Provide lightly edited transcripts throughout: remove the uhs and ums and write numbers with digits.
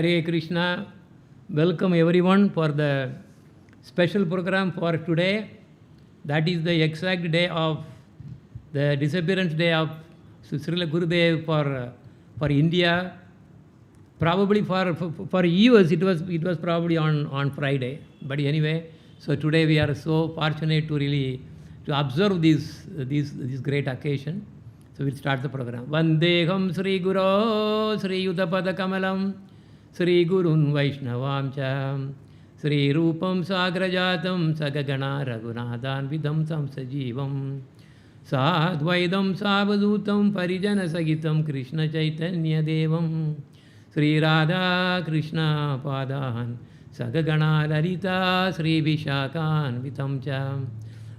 Hare Krishna. Welcome everyone for the special program for today. That is the exact day of the disappearance day of Srila Gurudev for India. Probably for US it was probably on Friday. But anyway, so today we are so fortunate to really to observe this great occasion. So we'll start the program. Vandeham Sri Guru Sri Yudapada Kamalam Sri Gurun Vaishnavam Cha Sri Rupam Sagrajatam Sagagana Raghunadan Vidam Tam Sajivam Sadvaidam Savadutam Parijana Sagitam Krishna Chaitanya Devam Sri Radha Krishna Padan Sagagana Lalita Sri Vishakan Vitam Cha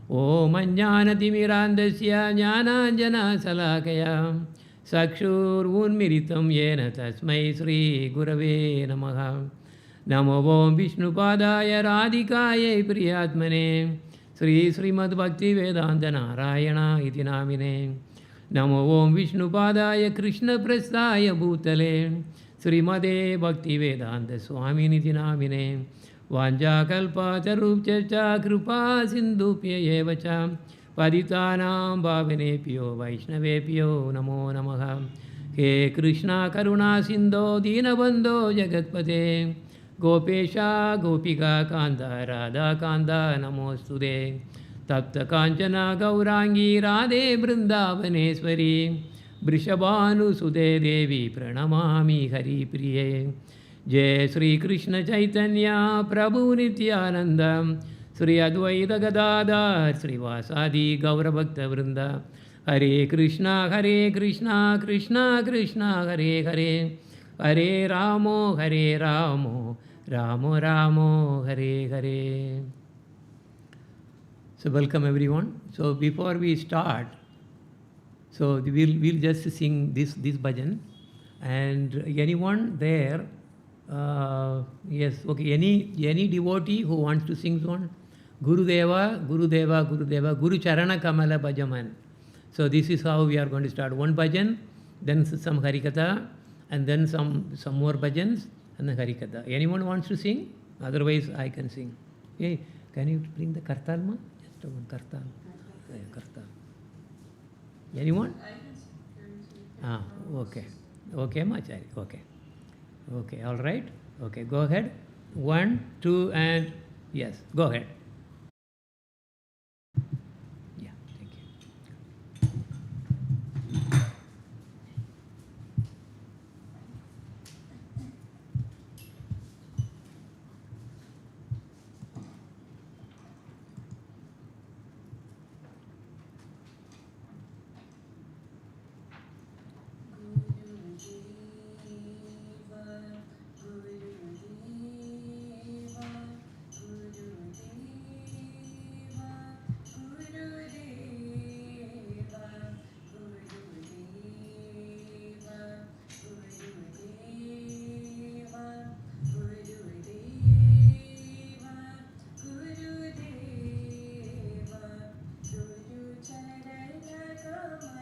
Om Ajnanatimirandasya Jnananjana Salakaya Sakshur Unmiritam Yena Tasmai Sri Gurave Namaha Namo Om Vishnupadaya Radhikaya Priyatmane Sri Srimad Bhakti Vedanta Narayana Iti Namine Namo Om Vishnupadaya Krishna Prasthaya Bhutale Srimade Bhakti Vedanta Swami Niti Namine Vanja kalpa tarupcha kripa sindhupya evacha paditanam bhavanepyo vaishnavepyo namo namaha He Krishna karuna sindho dinabandho jagatpate Gopesha gopika kanda radha kanda namostude Tapta kanchana gaurangi radhe brindavaneshwari Brishabhanu sude devi pranamami hari priye Jai Sri Krishna Chaitanya Prabhu Nityananda Sri Advaita Gadadhar Sri Vasadi Gaura Bhakta Vrinda Hare Krishna Krishna Krishna Hare Hare Hare Ramo Ramo Ramo Hare Hare. So welcome everyone. So before we start, so we'll just sing this bhajan, and anyone there yes, okay, any devotee who wants to sing one, Gurudeva Guru Charana Kamala Bhajaman. So this is how we are going to start. One bhajan, then some Harikatha, and then some more bhajans, and then Harikatha. Anyone wants to sing? Otherwise I can sing. Hey, can you bring the Kartal ma? Just one Kartal. Kartal. Anyone? Okay. Okay, Machari. Okay. Okay, all right. Okay, go ahead. 1, 2, and yes, go ahead. Yeah, thank you.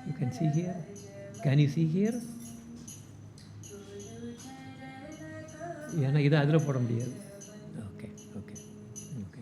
You can see here. Can you see here? ஏன்னா இது அதில் போட முடியாது. Okay okay okay.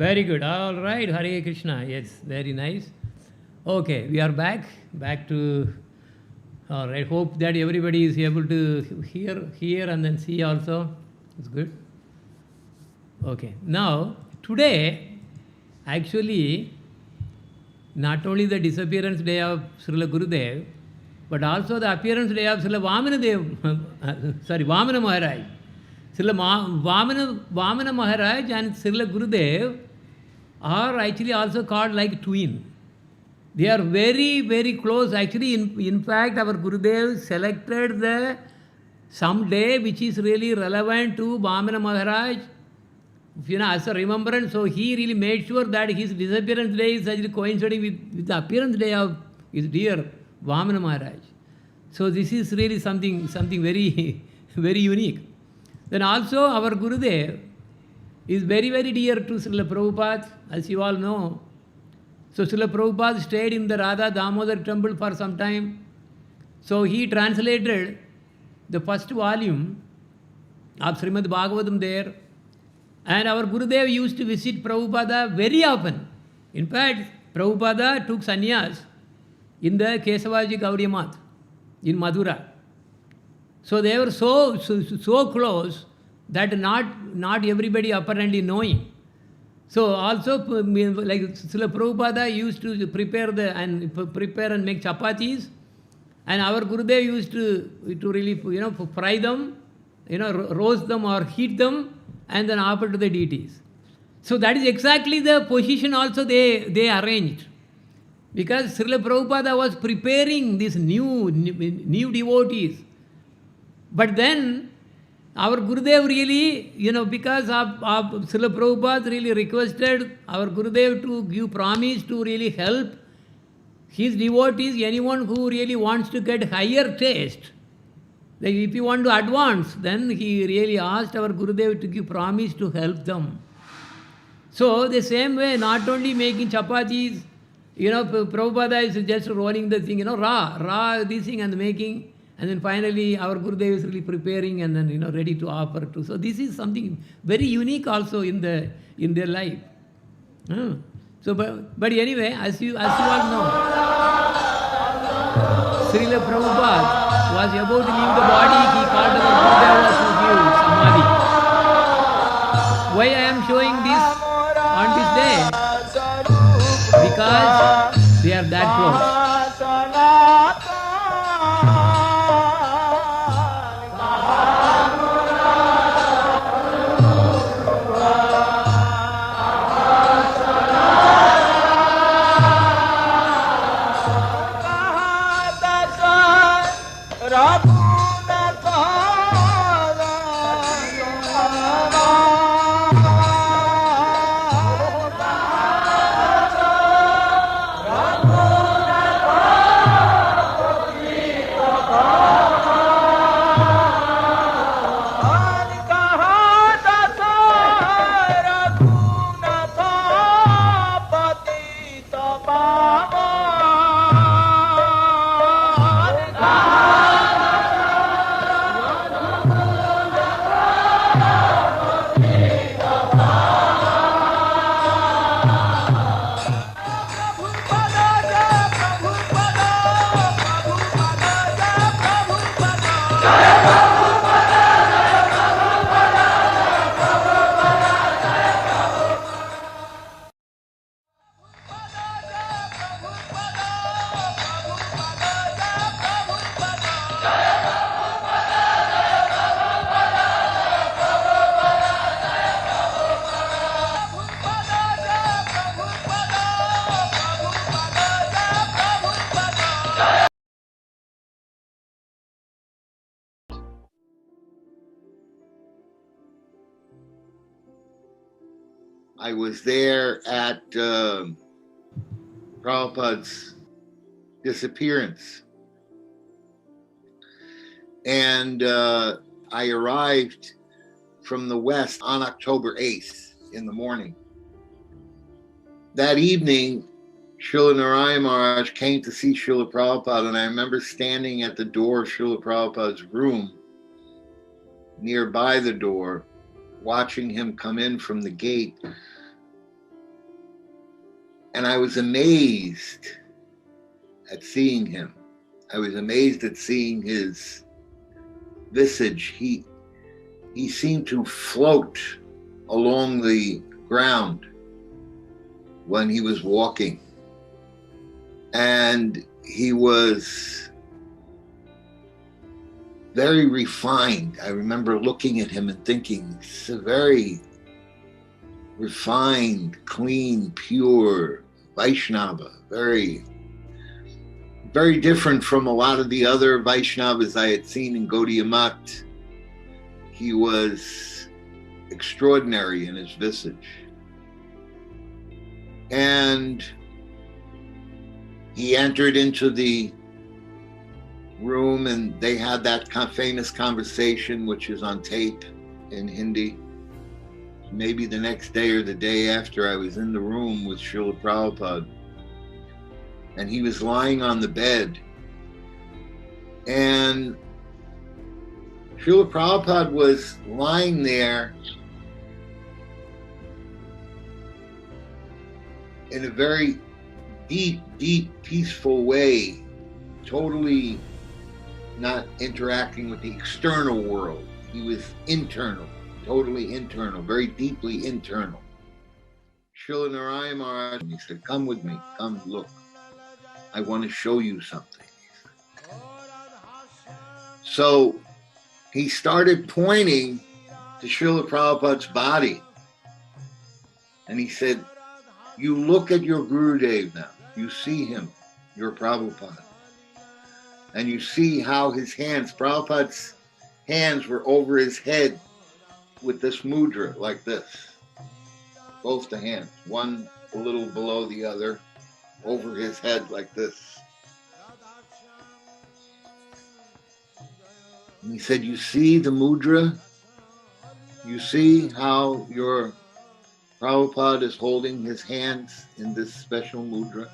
Very good. All right, Hare Krishna. Yes, very nice. Okay, we are back to. All right. Hope that everybody is able to hear and then see also. It's good. Okay. Now today, actually, not only the disappearance day of Srila Gurudev, but also the appearance day of Srila Vamana Maharaj. Srila Vamana Maharaj and Srila Gurudev are actually also called like twin. They are very, very close. Actually, in fact, our Gurudev selected some day which is really relevant to Vamana Maharaj, as a remembrance. So he really made sure that his disappearance day is actually coinciding with the appearance day of his dear Vamana Maharaj. So this is really something very, very unique. Then also our Gurudev is very, very dear to Srila Prabhupada, as you all know. So Srila Prabhupada stayed in the Radha Damodar temple for some time. So he translated the first volume of Srimad Bhagavatam there. And our Gurudev used to visit Prabhupada very often. In fact, Prabhupada took sannyas in the Kesavaji Gaudiya Math in Madura. So they were so close that not everybody apparently knowing. So also, like Srila Prabhupada used to prepare and make chapatis, and our Gurudev used to really fry them, roast them or heat them, and then offer to the deities. So that is exactly the position also they arranged, because Srila Prabhupada was preparing these new devotees. But then our Gurudev really, because of Srila Prabhupada really requested our Gurudev to give promise to really help his devotees, anyone who really wants to get higher taste. Like if you want to advance, then he really asked our Gurudev to give promise to help them. So the same way, not only making chapatis, Prabhupada is just rolling the thing, raw this thing and making. And then finally, our Gurudev is really preparing and then ready to offer to. So this is something very unique also in their life. So, but anyway, as you all know, Srila Prabhupada was about to leave the body. He called our Gurudev to give samadhi. Why I am showing this on this day? Because they are that close. I was there at Prabhupada's disappearance. And I arrived from the West on October 8th in the morning. That evening, Srila Narayan Maharaj came to see Srila Prabhupada, and I remember standing at the door of Srila Prabhupada's room, nearby the door, watching him come in from the gate. And I was amazed at seeing him. I was amazed at seeing his visage. He seemed to float along the ground when he was walking. And he was very refined. I remember looking at him and thinking, this is a very refined, clean, pure Vaishnava. Very, very different from a lot of the other Vaishnavas I had seen in Gaudiya Math. He was extraordinary in his visage. And he entered into the room and they had that famous conversation, which is on tape in Hindi. Maybe the next day or the day after, I was in the room with Srila Prabhupada, and he was lying on the bed. And Srila Prabhupada was lying there in a very deep, peaceful way, totally not interacting with the external world. He was internal, totally internal, very deeply internal. Srila Narayan Maharaj, he said, come with me, come look. I want to show you something. So he started pointing to Srila Prabhupada's body. And he said, you look at your Gurudev now. You see him, your Prabhupada. And you see how his hands, Prabhupada's hands were over his head with this mudra like this. Both the hands, one a little below the other, over his head like this. And he said, you see the mudra? You see how your Prabhupada is holding his hands in this special mudra?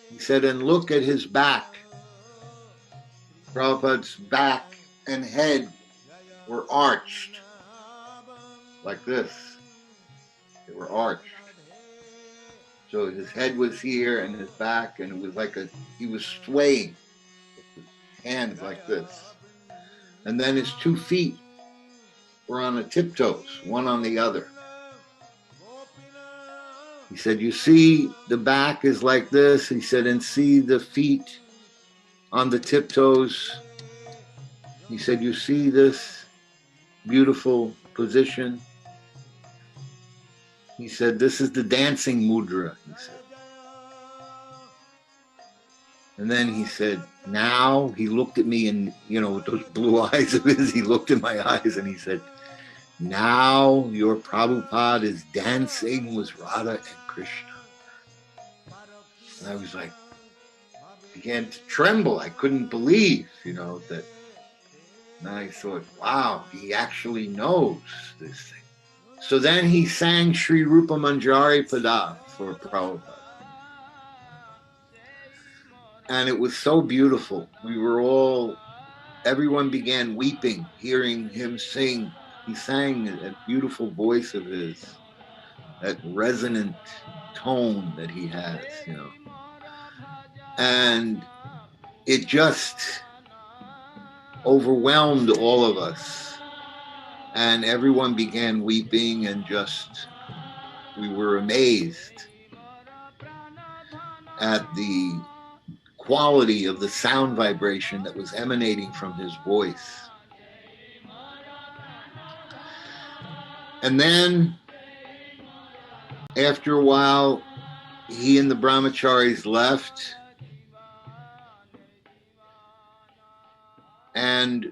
He said, and look at his back. Prabhupada's back and head were arched like this. They were arched. So his head was here and his back, and it was like he was swaying with his hands like this. And then his 2 feet were on the tiptoes, one on the other. He said, you see the back is like this. He said, and see the feet on the tiptoes. He said, you see this beautiful position? He said, this is the dancing mudra, he said. And then he said, now he looked at me and, with those blue eyes of his, he looked in my eyes and he said, now your Prabhupada is dancing with Radha and Krishna. And I was like, began to tremble. I couldn't believe, that. And I thought, wow, he actually knows this thing. So then he sang Sri Rupa Manjari Pada for Prabhupada. And it was so beautiful. Everyone began weeping, hearing him sing. He sang that beautiful voice of his, that resonant tone that he has, And it just overwhelmed all of us. And everyone began weeping and we were amazed at the quality of the sound vibration that was emanating from his voice. And then, after a while, he and the brahmacharis left. And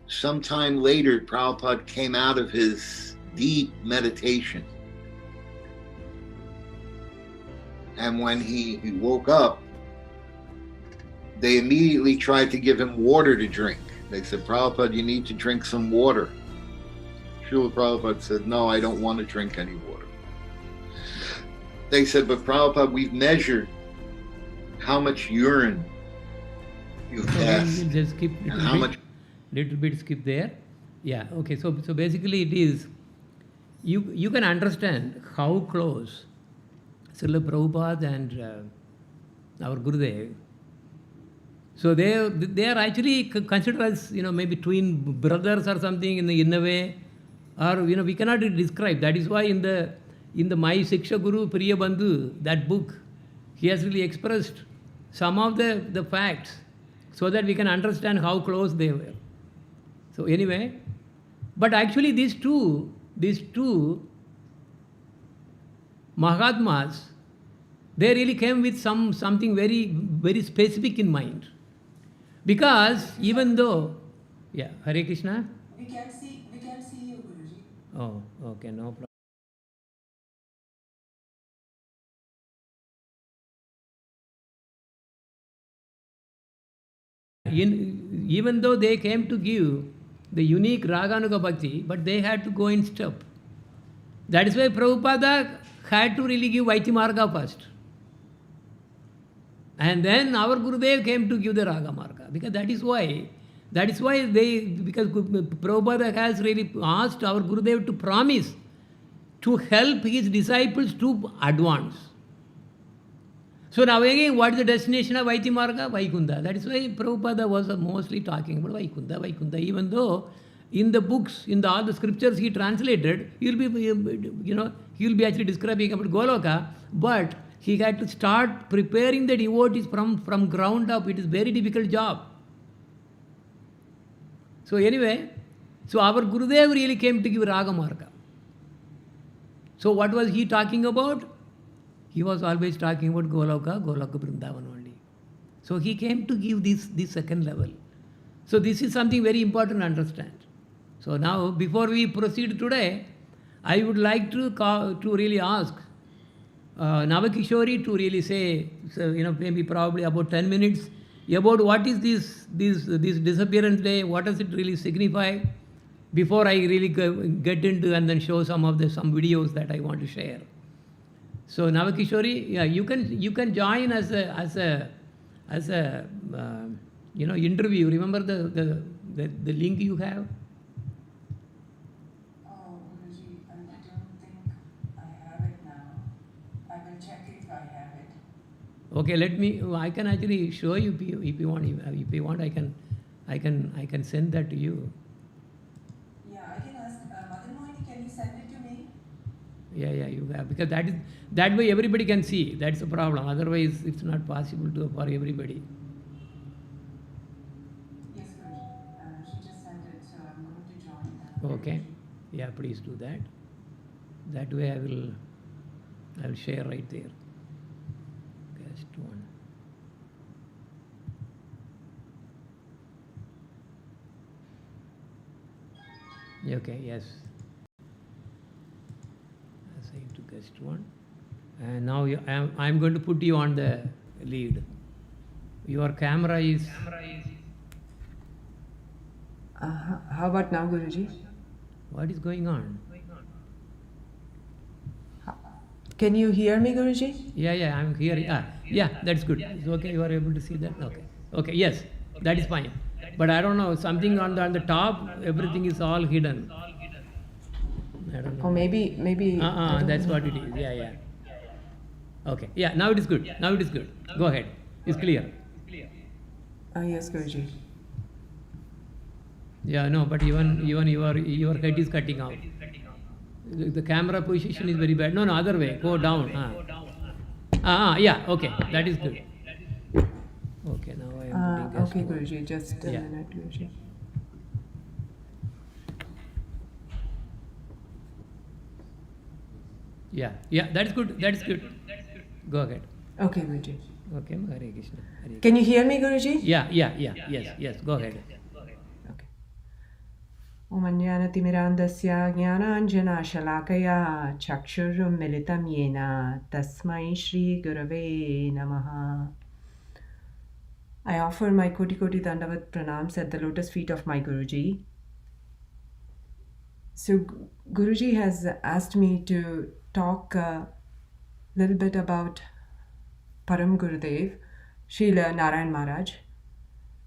sometime later, Prabhupada came out of his deep meditation. And when he woke up, they immediately tried to give him water to drink. They said, Prabhupada, you need to drink some water. Srila Prabhupada said, no, I don't want to drink any water. They said, but Prabhupada, we've measured how much urine you passed. We'll just skip little bit skip there. Yeah, okay. So basically it is you can understand how close Srila Prabhupada and our Gurudev. So they are actually considered as, maybe twin brothers or something in a way, or we cannot describe. That is why in the My Siksha Guru Priya Bandhu, that book, he has really expressed some of the facts so that we can understand how close they were. So anyway, but actually these two Mahatmas, they really came with something very, very specific in mind. Because even though, yeah, Hare Krishna? We can't see you, Guruji. Oh, okay, no problem. Even though they came to give the unique Raganuga Bhakti, but they had to go in step. That is why Prabhupada had to really give Vaitimarga first. And then our Gurudev came to give the Raga Marga. Because because Prabhupada has really asked our Gurudev to promise to help his disciples to advance. So now again, what is the destination of Vaitimarga? Vaikunda. That is why Prabhupada was mostly talking about Vaikunda. Even though in the books, in all the scriptures he translated, he'll be actually describing about Goloka, but he had to start preparing the devotees from ground up. It is very difficult job. So anyway, so our Gurudev really came to give Raga Marga. So what was he talking about? He was always talking about Goloka Vrindavan only. So he came to give this second level. So this is something very important to understand. So now, before we proceed today, I would like to really ask Navakishori to really say, maybe probably about 10 minutes, about what is this disappearance day, what does it really signify, before I really get into and then show some videos that I want to share. So Navakishori, yeah, you can join as a interview. Remember the link you have? Oh, Guruji, I don't think I have it now. I will check if I have it. Okay, I can actually show you if you want. If you want, I can send that to you. Yeah, I can ask Mother Mohini, can you send it to me? Yeah, you have, because that way everybody can see. That's the problem. Otherwise, it's not possible for everybody. Yes, Guruji. She just sent it, so I'm going to join that. Okay. Yeah, please do that. That way I will share right there. Just one. Okay, yes. Assign to guest one. And now I'm going to put you on the lead. Your camera is... How about now, Guruji? What is going on? Can you hear me, Guruji? Yeah, I'm hearing. Yeah, that's good. It's okay, you are able to see that? Okay, yes, that is fine. But I don't know, something on the top, everything is all hidden. I don't know. Or maybe. That's what it is. Yeah. Okay, yeah, now it is good. Go ahead. It's clear. Yes, Guruji. Yeah, no, but even your head is cutting out. The camera position is very bad. No, other way. Go down. Yeah, okay, that is good. Okay, now I am putting Okay, Guruji, just a minute, Guruji. Yeah, that is good. Go ahead. Okay, Guruji. Okay, Hare Krishna. Can you hear me, Guruji? Yeah, yes, go ahead. Okay. Om Jnanatimirandasya Jnananjanashalakaya Chakshurummilitam Yena Tasmai Shri Gurave Namaha. I offer my Koti Koti Dandavat Pranams at the lotus feet of my Guruji. So Guruji has asked me to talk a little bit about Param Gurudev, Srila Narayan Maharaj.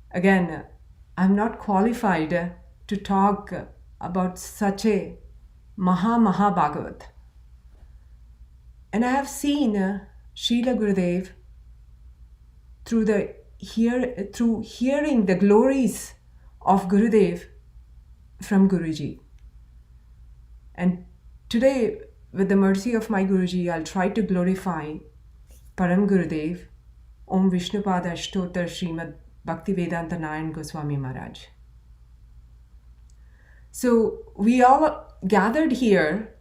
Again, I'm not qualified to talk about such a Maha Bhagavat. And I have seen Srila Gurudev through hearing the glories of Gurudev from Guruji. And today, with the mercy of my Guruji, I'll try to glorify Param Gurudev, Om Vishnupada Ashtotar Srimad Bhaktivedanta Narayan Goswami Maharaj. So we all gathered here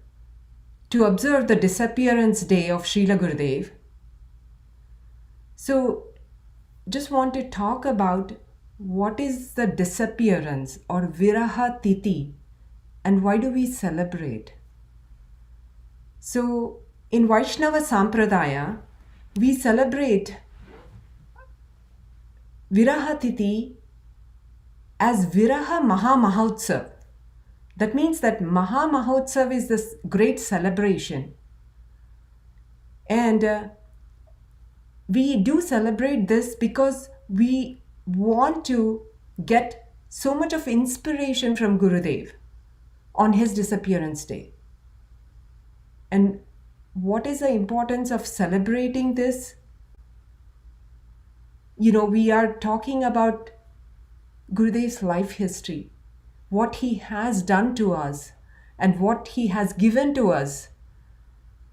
to observe the disappearance day of Srila Gurudev. So just want to talk about what is the disappearance or Viraha Titi and why do we celebrate? So in Vaishnava Sampradaya, we celebrate Viraha Titi as Viraha Maha Mahotsav. That means that Maha Mahotsav is this great celebration. And we do celebrate this because we want to get so much of inspiration from Gurudev on his disappearance day. And what is the importance of celebrating this? We are talking about Gurudev's life history, what he has done to us and what he has given to us.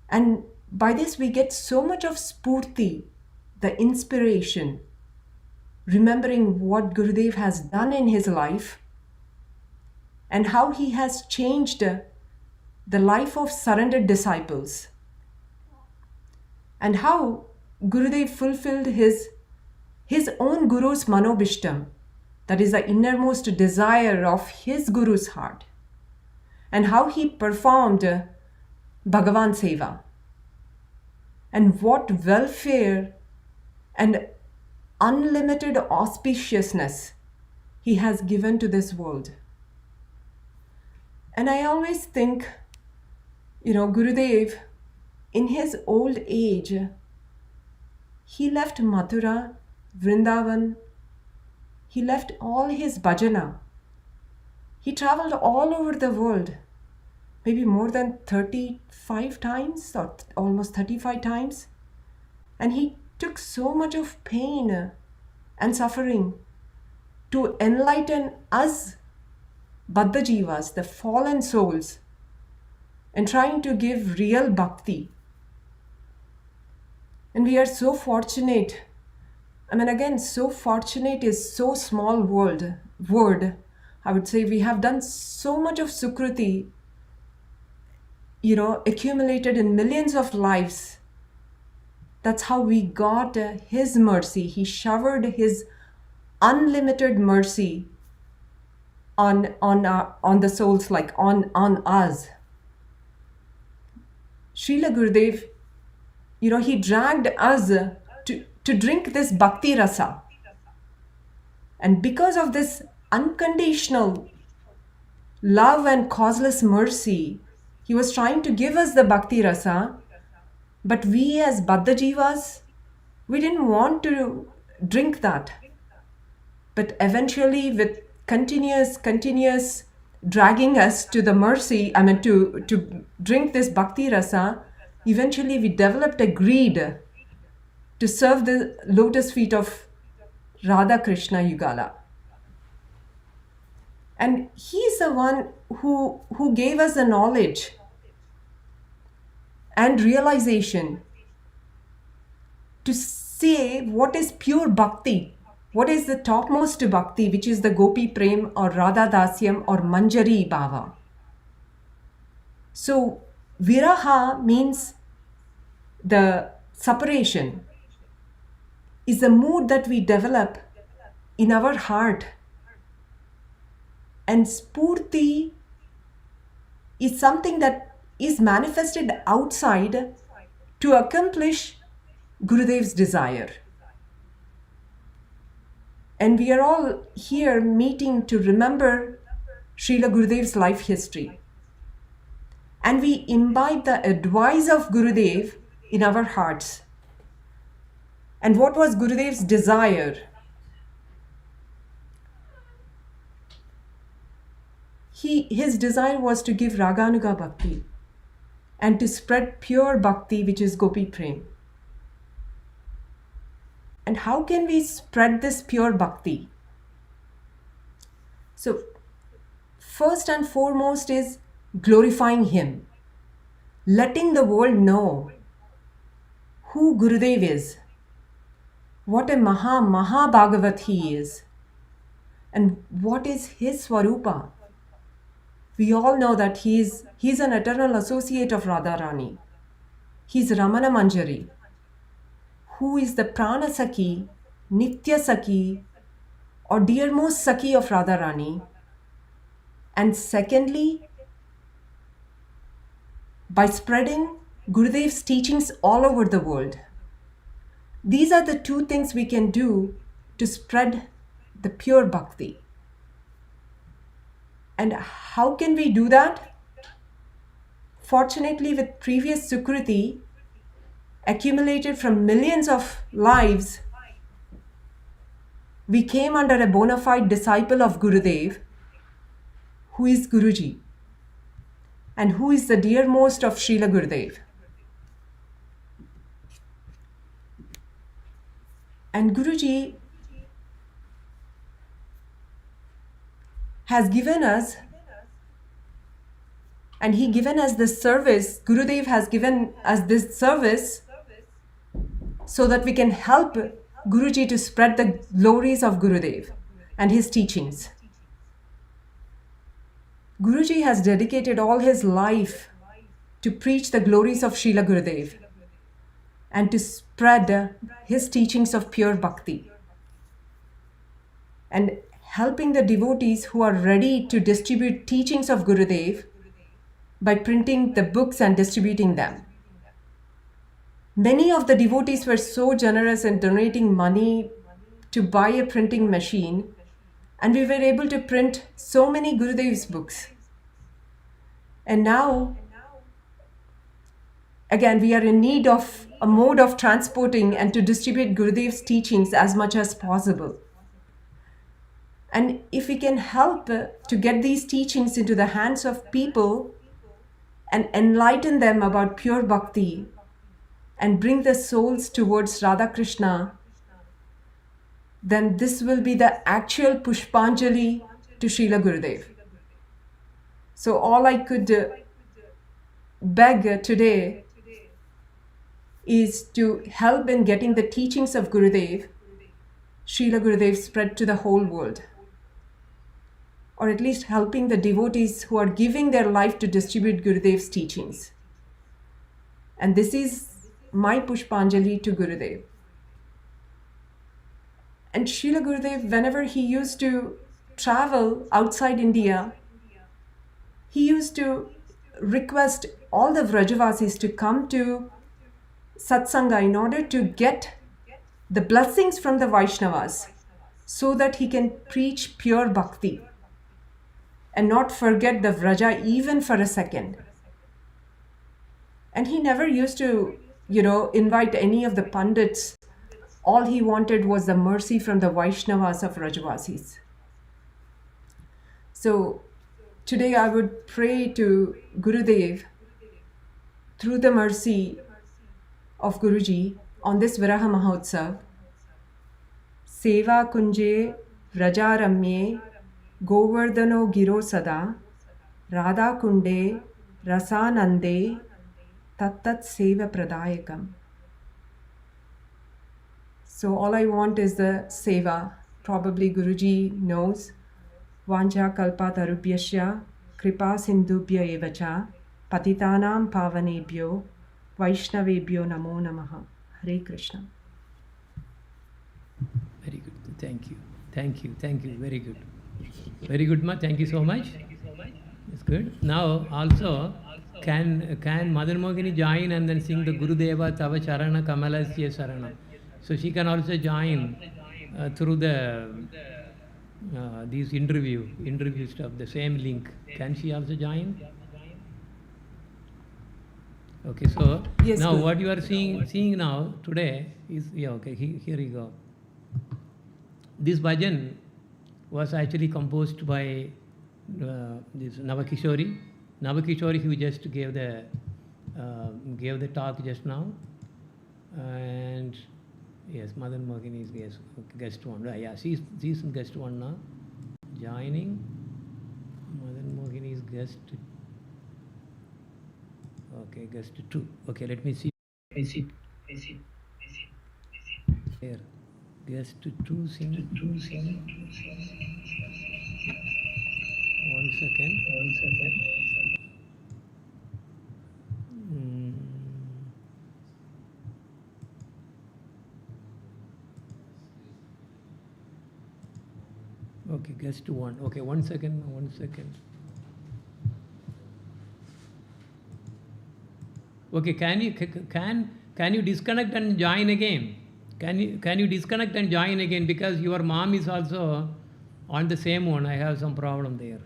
And by this we get so much of spurti, the inspiration, remembering what Gurudev has done in his life and how he has changed the life of surrendered disciples, and how Gurudev fulfilled his own Guru's manobishtam, that is the innermost desire of his Guru's heart, and how he performed Bhagavan Seva, and what welfare and unlimited auspiciousness he has given to this world. And I always think, Gurudev, in his old age, he left Mathura, Vrindavan, he left all his bhajana. He traveled all over the world, maybe more than 35 times or almost 35 times. And he took so much of pain and suffering to enlighten us, Baddha Jivas, the fallen souls, and trying to give real bhakti. And we are so fortunate. So fortunate is so small word. I would say we have done so much of Sukruti, accumulated in millions of lives. That's how we got his mercy. He showered his unlimited mercy on the souls, like on us. Srila Gurudev, he dragged us to drink this bhakti rasa. And because of this unconditional love and causeless mercy, he was trying to give us the bhakti rasa. But we as Baddha Jivas, we didn't want to drink that. But eventually, with continuous dragging us to the mercy, to drink this bhakti rasa, eventually we developed a greed to serve the lotus feet of Radha Krishna Yugala. And he is the one who gave us the knowledge and realization to say what is pure bhakti, what is the topmost bhakti, which is the Gopi Prem or Radha Dasyam or Manjari Bhava. So Viraha means the separation, is the mood that we develop in our heart. And Spurti is something that is manifested outside to accomplish Gurudev's desire. And we are all here meeting to remember Srila Gurudev's life history. And we imbibe the advice of Gurudev in our hearts. And what was Gurudev's desire? his desire was to give Raganuga Bhakti and to spread pure Bhakti, which is Gopi Prem. And how can we spread this pure Bhakti? So, first and foremost is glorifying him, letting the world know who Gurudev is, what a Maha Bhagavat he is, and what is his Swarupa. We all know that he's an eternal associate of Radharani. He's Ramana Manjari, who is the Prana Sakhi, Nitya Sakhi, or dearmost Sakhi of Radharani. And secondly, by spreading Gurudev's teachings all over the world. These are the two things we can do to spread the pure bhakti. And how can we do that? Fortunately, with previous Sukriti accumulated from millions of lives, we came under a bona fide disciple of Gurudev, who is Guruji, and who is the dearmost of Srila Gurudev. And Guruji has given us, and he given us this service, Gurudev has given us this service so that we can help Guruji to spread the glories of Gurudev and his teachings. Guruji has dedicated all his life to preach the glories of Srila Gurudev and to spread his teachings of pure bhakti, and helping the devotees who are ready to distribute teachings of Gurudev by printing the books and distributing them. Many of the devotees were so generous in donating money to buy a printing machine, and we were able to print so many Gurudev's books. And now, again, we are in need of a mode of transporting and to distribute Gurudev's teachings as much as possible. And if we can help to get these teachings into the hands of people and enlighten them about pure bhakti and bring the souls towards Radha Krishna, then this will be the actual Pushpanjali to Srila Gurudev. So all I could beg today is to help in getting the teachings of Gurudev, Srila Gurudev, spread to the whole world. Or at least helping the devotees who are giving their life to distribute Gurudev's teachings. And this is my Pushpanjali to Gurudev. And Srila Gurudev, whenever he used to travel outside India, he used to request all the Vrajavasis to come to Satsanga in order to get the blessings from the Vaishnavas so that he can preach pure bhakti and not forget the Vraja even for a second. And he never used to, invite any of the Pandits. All he wanted was the mercy from the Vaishnavas of Vrajavasis. So today I would pray to Gurudev through the mercy of Guruji on this Viraha Mahotsav. Seva kunje vrajaramye govardhano giro sada radha kunde rasanande tattat seva pradayakam. So all I want is the seva. Probably Guruji knows. Vanja kalpa tarubhyasya kripa sindhubhya evacha patitanam pavanebhyo vaishnavebhyo namo namaha. Hare Krishna. Very good. Thank you. Very good. Very good, ma. Thank you so much. It's good. Now also, can Mother Mogini join and then sing the Gurudeva Tava Charana Kamalasya Sarana? So she can also join through the these interview stuff, the same link. Can she also join? Okay, so yes, now good. what you are seeing now today is, okay, here you go. This bhajan was actually composed by this Navakishori. Navakishori, who just gave the talk just now. And yes, Madan Mohini is guest one. Yeah, she's guest one now. Joining. Madan Mohini is guest. Okay, guest 2. Okay, let me see. Here, guest 2 sing. 1 second. Okay, guest 1. Okay, 1 second. Okay, can you disconnect and join again? Can you disconnect and join again, because your mom is also on the same one. I have some problem there.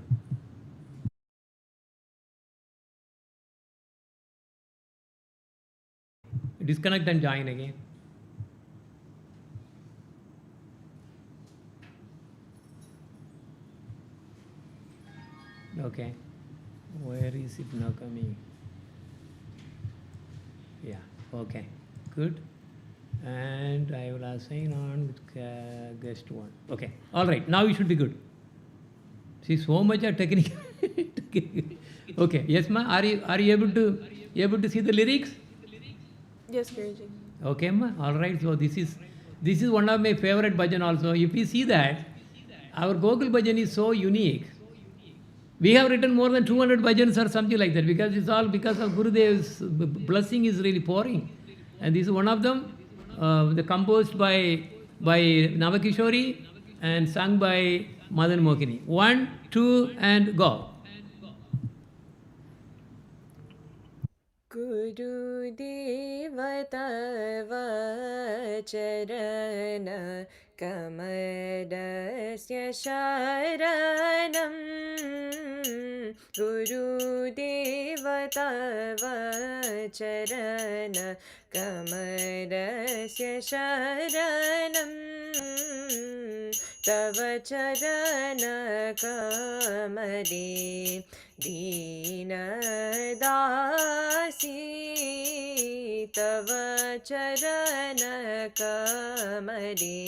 Disconnect and join again. Okay, where is it now coming? Yeah, okay, good. And I will assign on with guest 1. Okay, all right, now you should be good. See, so much of technical. Okay, yes, ma. Are you able to see the lyrics? Yes, Guruji. Okay, ma. All right. So this is one of my favorite bhajan also. If you see that, our Gokul bhajan is so unique. We have written more than 200 bhajans or something like that, because it's all because of Gurudev's blessing is really pouring. And this is one of them, composed by Navakishori and sung by Madan Mohini. 1, 2, and go. Gurudev tava charana kamadasya sharanam. Gurudev tava charana kamadasya sharanam. Tava charana kamade Deenadasi. Tava charana kamade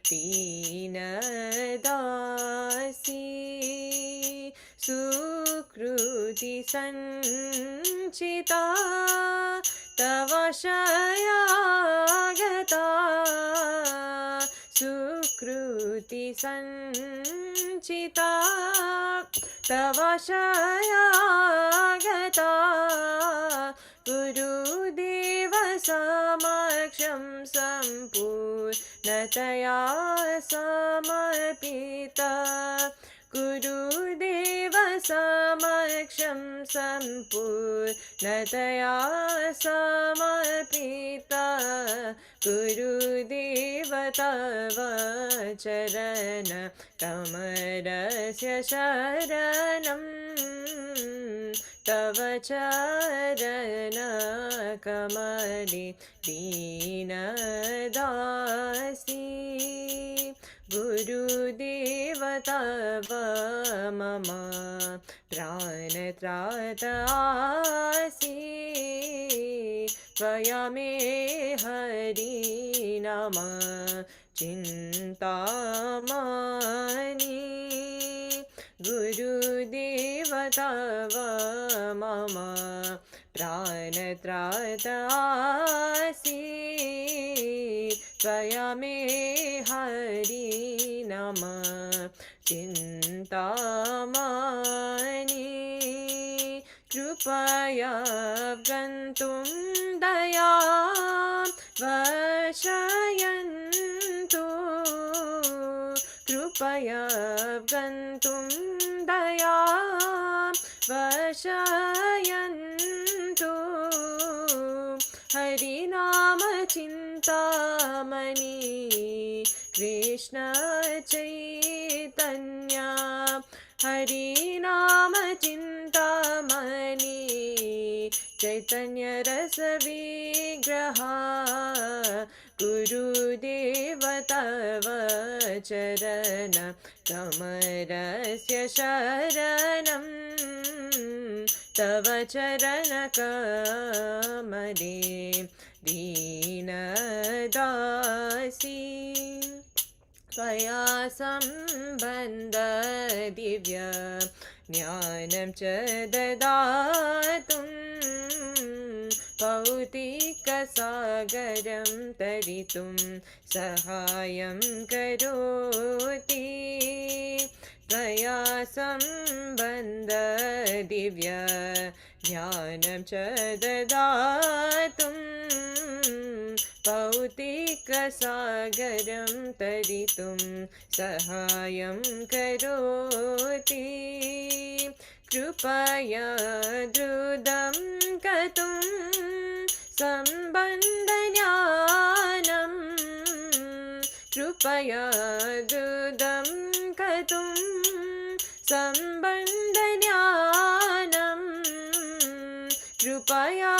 Deenadasi. Sukruti sanchita Tava shayagata. Sukruti sanchita Tava shayagata. Gurudeva samaksham sampurnataya samarpita. Gurudeva samaksham sampurnataya samarpita. Gurudeva tava charana kamadasya sharanam. Tava charana kamade deenadasi. Gurudeva tava mama pranatrataasi. Tvayame hari nama chintamani. Gurudeva tava mama pranatrataasi. Tvayame hari nama chintamani. Krupaya gantum dayam vashayantu. Krupaya gantum dayam vashayantu. Harinama chintamani Krishna Chaitanya. Harinama chintamani Chaitanya rasa vigraha. गुरुदेव तव चरण कमरस्य शरणं तव चरण कमले दीनदासी त्वया सम्बन्ध दिव्य ज्ञानं च ददातुं भौतिकसागरं तरितुं सहायं करोति त्वया सम्बन्ध दिव्य ज्ञानं च ददातुं भौतिकसागरं तरितुं सहायं करोति कृपया द्रुतं कर्तुं सम्बन्धज्ञानं कृपया द्रुतं कर्तुं सम्बन्धज्ञानं कृपया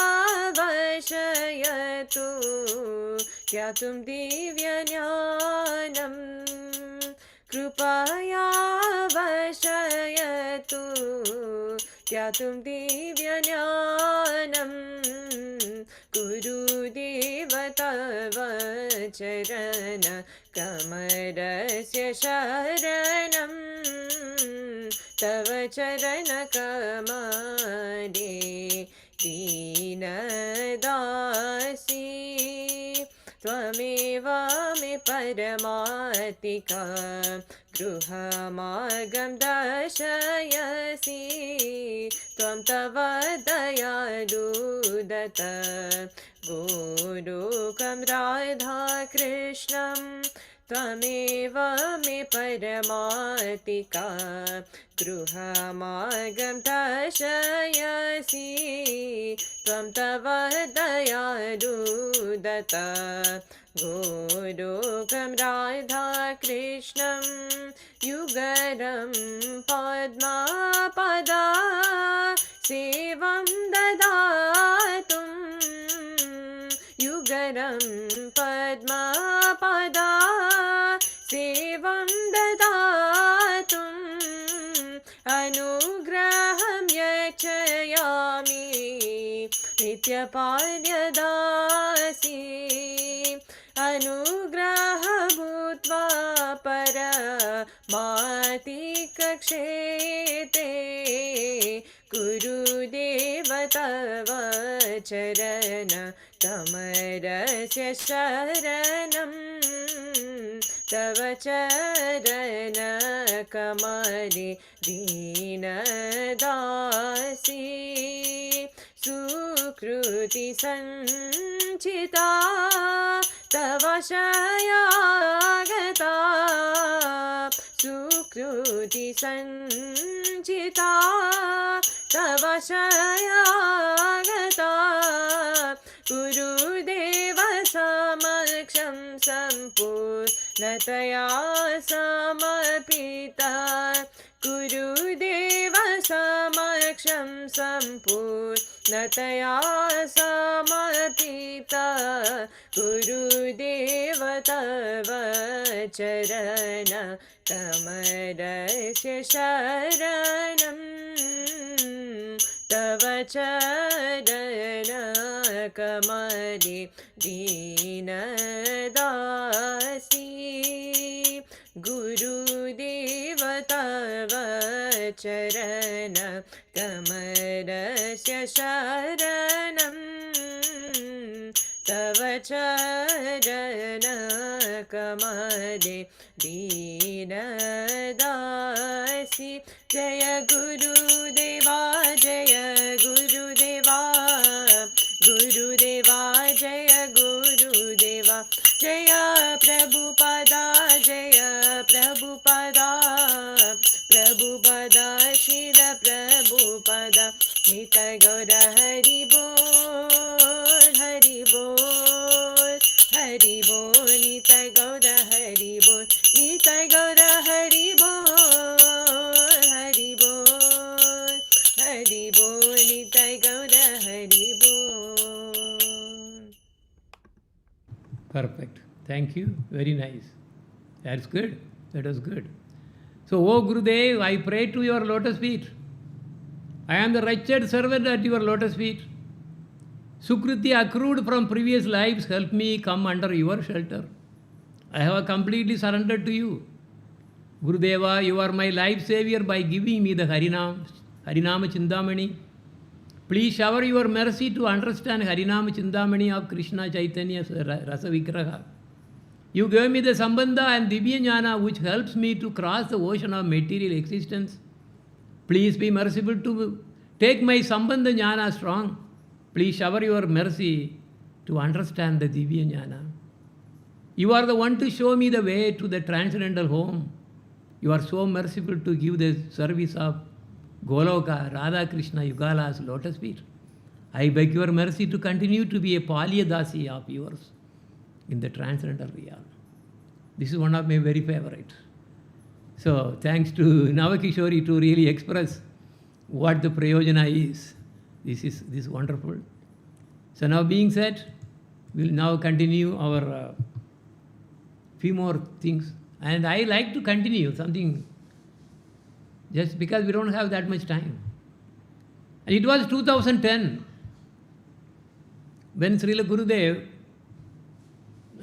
वशयतु ज्ञातुं दिव्यज्ञानं कृपया वशयतु ज्ञातुं दिव्यज्ञानं गुरुदेव तव चरण कमरस्य शरणं तव चरण कमले दीनदासी त्वमेव मे परमार्थिका गृहमार्गं दर्शयसि त्वं तव दयालुदत गोलोकं राधाकृष्णं त्वमेव मे परमार्थिका गृहमार्गं दर्शयसि त्वं तव दयालुदत गोलोकं राधाकृष्णं युगलं पद्मापदा सेवं ददातुं युगलं पद्मापदा सेवं ददातुम् अनुग्रहं यचयामि नित्यपाल्यदासि अनुग्रह भूत्वा परमार्थिकक्षेते गुरुदेव तव चरण कमरस्य शरणं तव चरण कमले दीनदासी सुकृति सञ्चिता तव शयागता सुकृति सञ्चिता तव शयागता गुरुदेव समक्षं सम्पूर्णतया समर्पिता गुरुदेव समक्षं सम्पूर्णतया समर्पिता गुरुदेव तव चरण कमलस्य शरणं तव चरण कमले दीनदासी गुरुदेव तव चरण कमलस्य शरणं तव चरण कमले दीनदासी जय गुरुदेवा जय गुरुदेवा गुरुदेवा जय गुरुदेवा जय प्रभुपदा जय प्रभुपदा प्रभुपदा शिव प्रभुपदा निताय गौर हरि बोल हरि बोल हरि बोल निताय गौर हरि बोल निताय गौर हरि बोल हरि बोल हरि बोल निताय गौर हरि बोल. Perfect. Thank you. Very nice. That's good. That was good. So, O Gurudev, I pray to your lotus feet. I am the wretched servant at your lotus feet. Sukriti accrued from previous lives, help me come under your shelter. I have completely surrendered to you. Gurudeva, you are my life savior by giving me the Harinama Chindamani. Please shower your mercy to understand Harinama Chindamani of Krishna Chaitanya Rasa Vigraha. You gave me the Sambandha and Divya Jnana which helps me to cross the ocean of material existence. Please be merciful to take my Sambandha Jnana strong. Please shower your mercy to understand the Divya Jnana. You are the one to show me the way to the transcendental home. You are so merciful to give the service of Goloka, Radha Krishna Yugala's lotus feet. I beg your mercy to continue to be a Palyadasi of yours in the transcendental realm. This is one of my very favorite. So thanks to Navakishori to really express what the Prayojana is. This is wonderful. So now being said, we'll now continue our few more things. And I like to continue something just because we don't have that much time. And it was 2010 when Srila Gurudev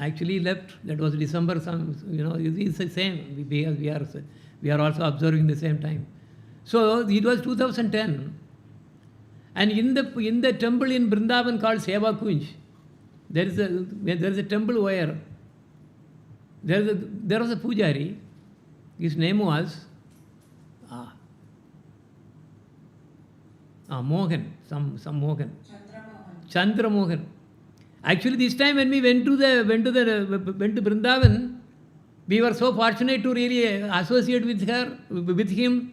actually left. That was December, it's the same because we are also observing the same time. So it was 2010. And in the temple in Vrindavan called Seva Kunj, there is a temple where there was a pujari. His name was Mohan, some Mohan. Chandra Mohan. Actually, this time when we went to Vrindavan, we were so fortunate to really associate with him.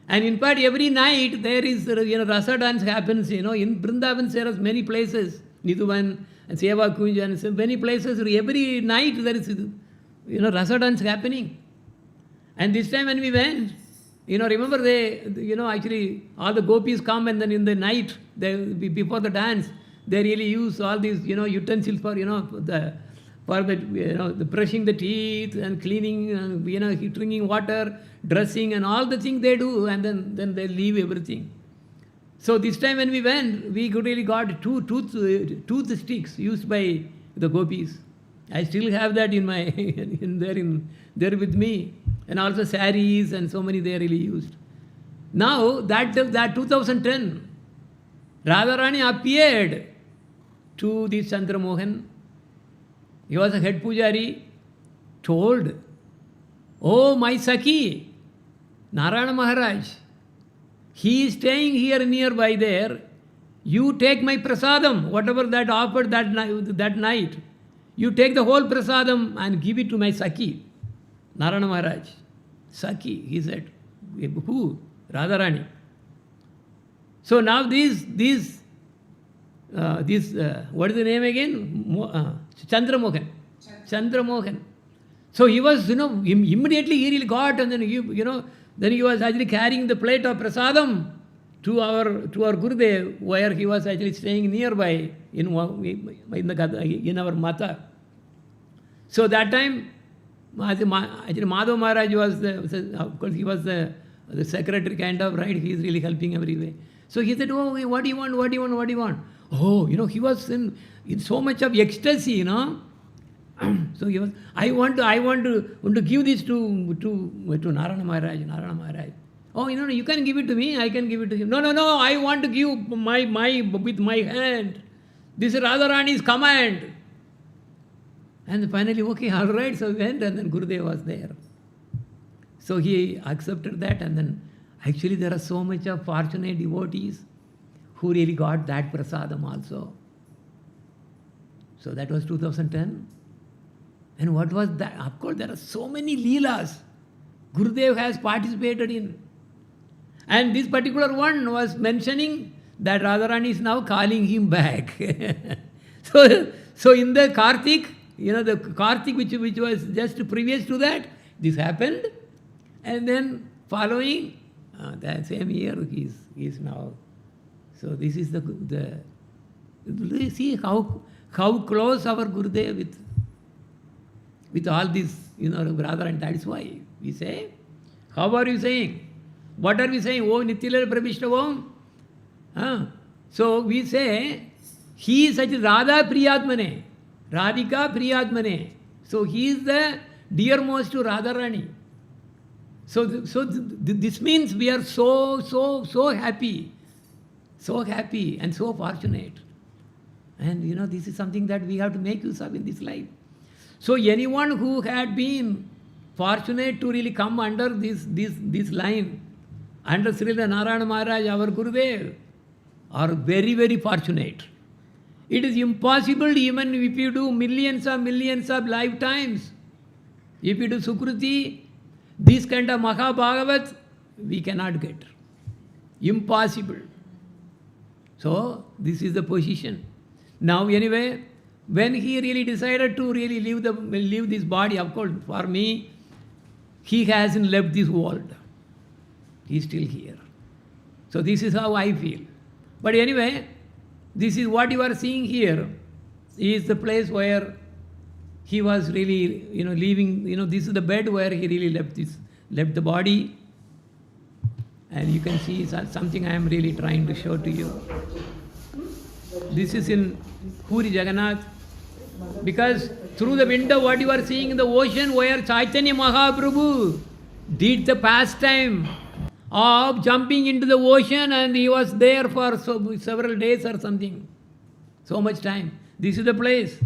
And in fact, every night there is, rasa dance happens, in Vrindavan there are many places, Nidhuvan and Seva Kunj and so many places, every night there is, rasa dance happening. And this time when we went, remember actually all the gopis come and then in the night, before the dance, they really use all these, utensils for, the brushing the teeth and cleaning, and, drinking water, dressing and all the things they do, and then they leave everything. So this time when we went, we really got two tooth sticks used by the gopis. I still have that in my there with me, and also saris and so many they really used. Now that 2010, Radharani appeared to this Chandra Mohan. He was a head pujari, told, "Oh, my Sakhi, Narayana Maharaj, he is staying here nearby there. You take my prasadam, whatever that offered that night. You take the whole prasadam and give it to my Sakhi, Narayana Maharaj." Sakhi, he said. Who? Radharani. So now this what is the name again? Chandra Mohan. Chandra Mohan. So he was, immediately he really got, and then he was actually carrying the plate of prasadam to our Gurudev, where he was actually staying nearby in our Mata. So that time, actually Madhav Maharaj was of course he was the secretary kind of, right? He is really helping every way. So he said, "Oh, what do you want? What do you want? What do you want?" Oh, he was in so much of ecstasy, So he was, I want to give this to Narayana Maharaj, Narayana Maharaj. Oh, you can give it to me, I can give it to him. No, I want to give with my hand. This is Radharani's command. And finally, okay, all right, so we went, and then Gurudev was there. So he accepted that, and then actually there are so much of fortunate devotees who really got that prasadam also. So that was 2010. And what was that? Of course, there are so many leelas Gurudev has participated in. And this particular one was mentioning that Radharani is now calling him back. So in the Kartik, the Kartik which was just previous to that, this happened. And then following, that same year, he is now. So this is the see how close our Gurudev with all this, brother, and that's why we say, how are you saying? What are we saying? Om Nityalal Prabhishtavam? So we say, he is such Radha Priyatmane, Radhika Priyatmane. So he is the dearmost to Radharani. So this means we are so happy and so fortunate. And this is something that we have to make use of in this life. So anyone who had been fortunate to really come under this line, under Srila Narayana Maharaj, our Gurudev, are very, very fortunate. It is impossible, even if you do millions of lifetimes, if you do Sukruti, this kind of Mahabhagavat, we cannot get. Impossible. So, this is the position. Now, anyway, when he really decided to really leave this body, of course, for me, he hasn't left this world. He is still here. So, this is how I feel. But anyway, this is what you are seeing here, is the place where he was really, leaving, this is the bed where he really left the body. And you can see something I am really trying to show to you. This is in Puri Jagannath. Because through the window, what you are seeing in the ocean, where Chaitanya Mahaprabhu did the pastime of jumping into the ocean, and he was there for several days or something. So much time. This is the place,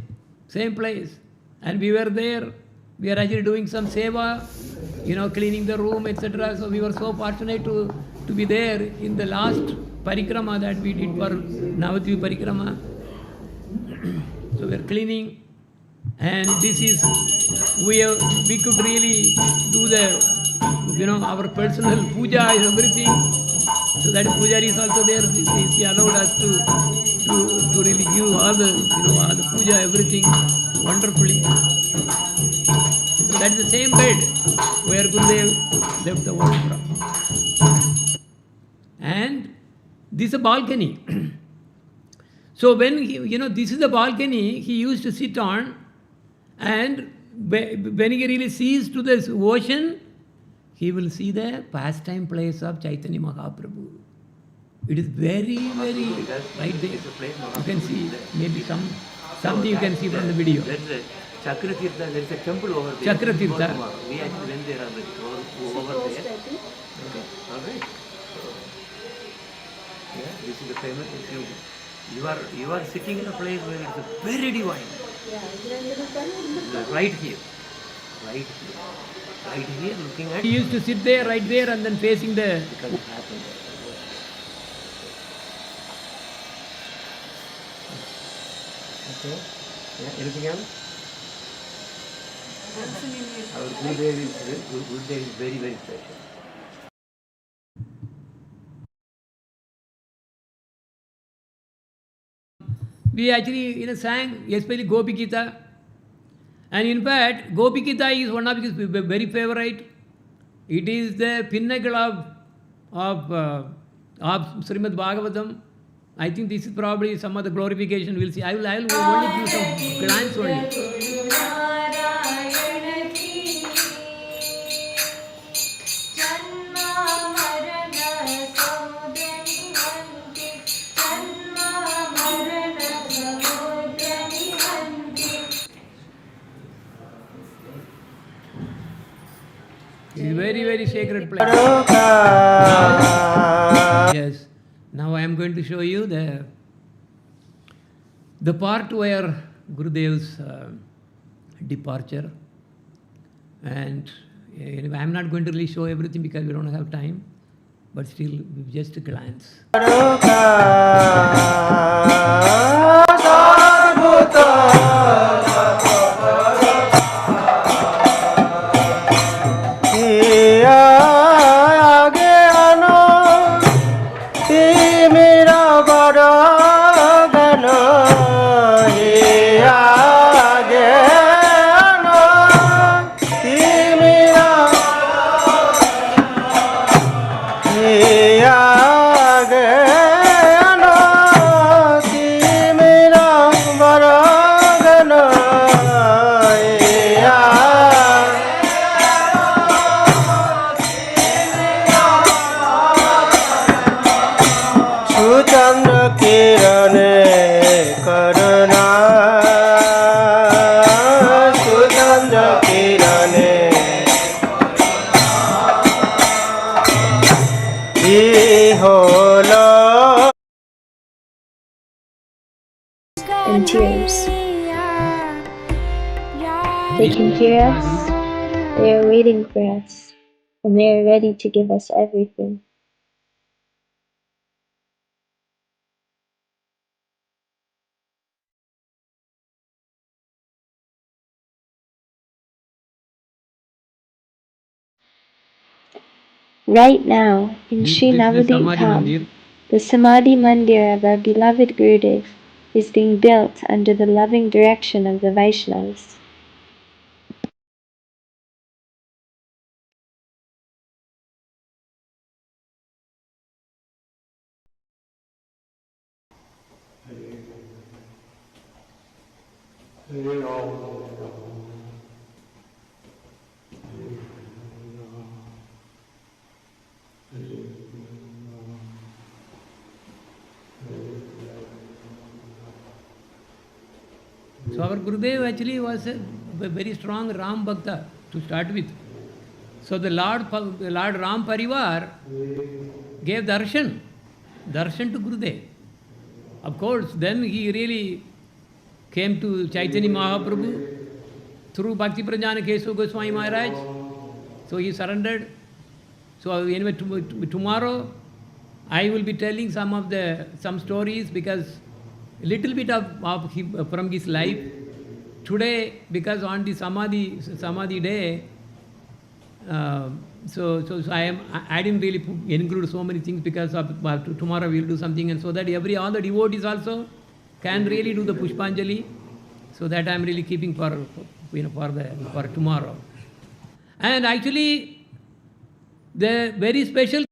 same place. And we were there. We are actually doing some seva, cleaning the room, etc. So we were so fortunate to be there in the last parikrama that we did for Navadvip parikrama. So we are cleaning, and this is, we could really do the, our personal puja and everything. So that pujari is also there. He allowed us to really give all the puja, everything wonderfully. So that is the same bed where Gurudev left the world from. And this is a balcony. So when this is the balcony he used to sit on, and when he really sees to this ocean, he will see the pastime place of Chaitanya Mahaprabhu. It is very, very right there. You can see maybe something you can see from the video. There is a Chakratirtha, there is a temple over there. Chakratirtha. We actually went there over there. Okay, all right. Yeah, this is the famous. You are sitting in a place where it is very divine. Right here. Right here, looking at. He used to sit there, right there, and then facing the. Because it happened. Okay. Yeah. Anything else? Our Gurudev is very, very special. We actually sang, especially Gopi Gita. And in fact, Gopi Gita is one of his very favorite. It is the pinnacle of Srimad Bhagavatam. I think this is probably some of the glorification we'll see. I will only give some glance only. It is very, very sacred place. Yes. Now I am going to show you the part where Gurudev's departure. And I am not going to really show everything because we don't have time. But still, just a glance. holo. And tears. They can hear us, they are waiting for us, and they are ready to give us everything. Right now, in Sri This is Navadip Samadhi Dham, Mandir. the Samadhi Mandir of our beloved Gurudev is being built under the loving direction of the Vaishnavas. So our Gurudev actually was a very strong Ram Bhakta to start with. So the Lord Ram Parivar gave darshan to Gurudev. Of course, then he really came to Chaitanya Mahaprabhu through Bhakti Prajnana Kesava Goswami Maharaj. So he surrendered. So anyway, tomorrow I will be telling some stories because a little bit of him, from his life. Today, because on the Samadhi day, so I didn't really include so many things because tomorrow we will do something, and so that all the devotees also can really do the Pushpanjali. So that I am really keeping for tomorrow. And actually, the very special.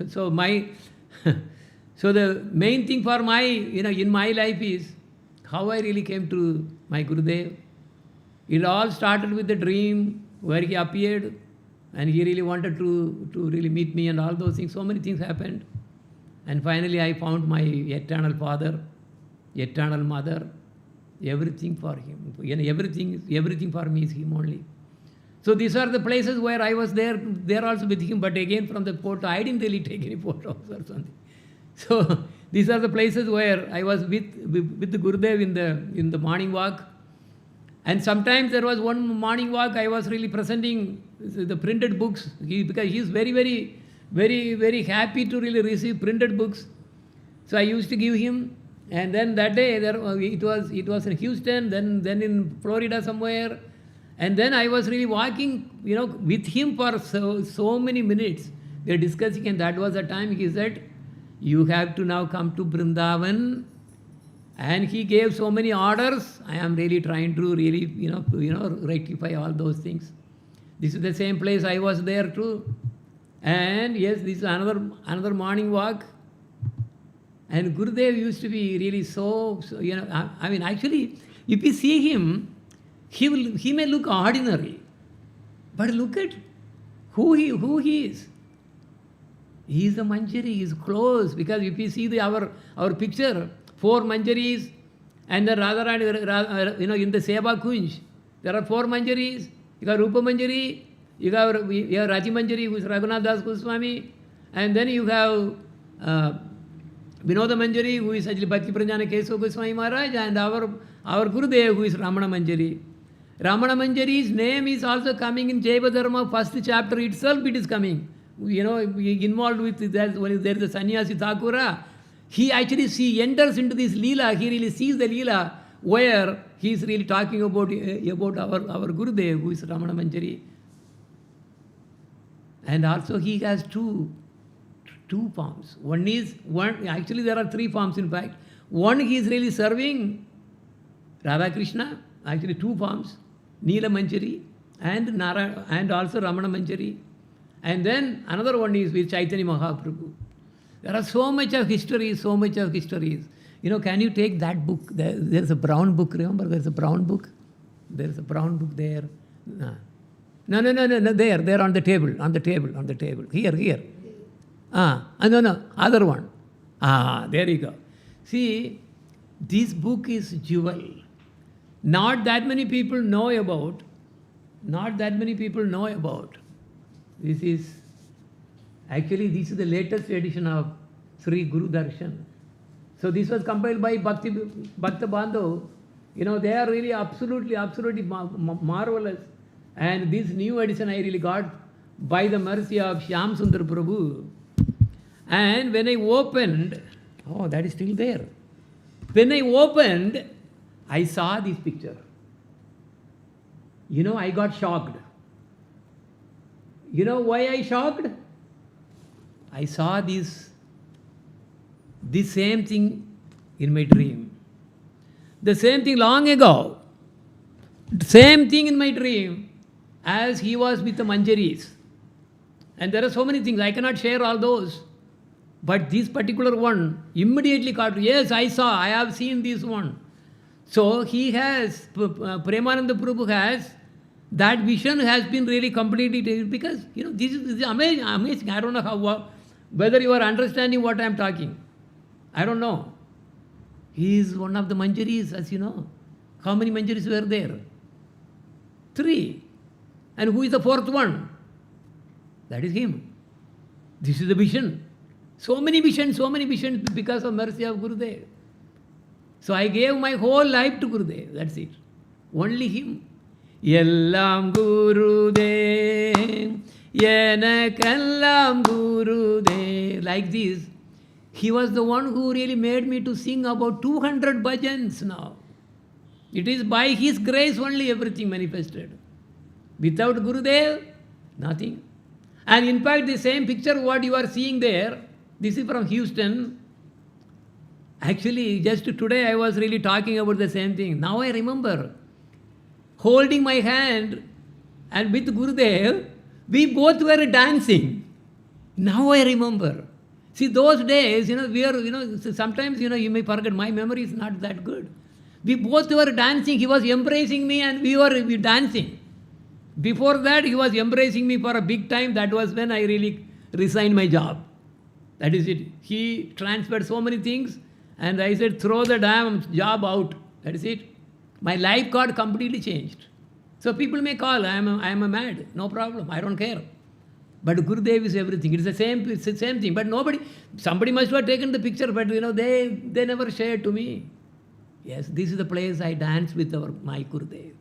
So my, so the main thing for my, in my life is how I really came to my Gurudev. It all started with the dream where he appeared and he really wanted to really meet me and all those things. So many things happened. And finally I found my eternal father, eternal mother, everything for him. Everything for me is him only. So these are the places where I was there also with him, but again from the photo, I didn't really take any photos or something. So these are the places where I was with the Gurudev in the morning walk. And sometimes there was one morning walk, I was really presenting the printed books, because he is very, very, very, very happy to really receive printed books. So I used to give him, and then that day it was in Houston, then in Florida somewhere. And then I was really walking, with him for so many minutes. We were discussing, and that was the time he said, you have to now come to Vrindavan. And he gave so many orders. I am really trying to really, rectify all those things. This is the same place I was there too. And yes, this is another morning walk. And Gurudev used to be really so actually, if you see him, he may look ordinary, but look at who he is. He is a Manjari, he is close, because if you see our picture, 4 Manjaris, and the Radharani, in the Seva Kunj, there are 4 Manjaris. You have Rupa Manjari, you have Raji Manjari, who is Raghunath Das Goswami, and then you have Vinoda Manjari, who is actually Bhakti Prajnana Kesava Goswami Maharaj, and our Gurudev, who is Ramana Manjari. Ramana Manjari's name is also coming in Jaiva Dharma, first chapter itself it is coming. Involved with that, when there is a sannyasi Thakura, he actually enters into this Leela, he really sees the Leela where he is really talking about our Gurudev, who is Ramana Manjari. And also he has two forms. Actually there are 3 forms in fact. One, he is really serving Radha Krishna, actually 2 forms, Neela Manjari and also Ramana Manjari. And then another one is with Chaitanya Mahaprabhu. There are so much of histories. Can you take that book? There's a brown book, remember? There's a brown book there. No, there on the table. Here. No, other one. There you go. See, this book is jewel. not that many people know about. Not that many people know about. This is this is the latest edition of Sri Guru Darshan. So this was compiled by Bhakta Bandhav. They are really absolutely marvelous. And this new edition I really got by the mercy of Shyam Sundar Prabhu. And when I opened, that is still there. When I opened, I saw this picture. I got shocked. Why I shocked? I saw this same thing in my dream. The same thing long ago. Same thing in my dream as he was with the Manjaris. And there are so many things. I cannot share all those. But this particular one immediately caught, yes, I have seen this one. So he has, Premananda Prabhu has, that vision has been really completed because, this is amazing. I don't know whether you are understanding what I am talking. I don't know. He is one of the Manjaris, as you know. How many Manjaris were there? 3. And who is the 4th one? That is him. This is the vision. So many visions because of mercy of Gurudev. So I gave my whole life to Gurudev. That's it. Only him. Yellam Gurudev, Yenakallam Gurudev. Like this. He was the one who really made me to sing about 200 bhajans now. It is by his grace only everything manifested. Without Gurudev, nothing. And in fact, the same picture what you are seeing there, this is from Houston. Actually, just today I was really talking about the same thing. Now I remember holding my hand and with Gurudev, we both were dancing. Now I remember. See, those days, we are, sometimes, you may forget, my memory is not that good. We both were dancing. He was embracing me and we were dancing. Before that, he was embracing me for a big time. That was when I really resigned my job. That is it. He transferred so many things and I said, throw the damn job out. That is it. My life got completely changed. So people may call, I am a mad. No problem. I don't care. But Gurudev is everything. It's the same thing. But somebody must have taken the picture, but they never shared to me. Yes, this is the place I dance with my Gurudev.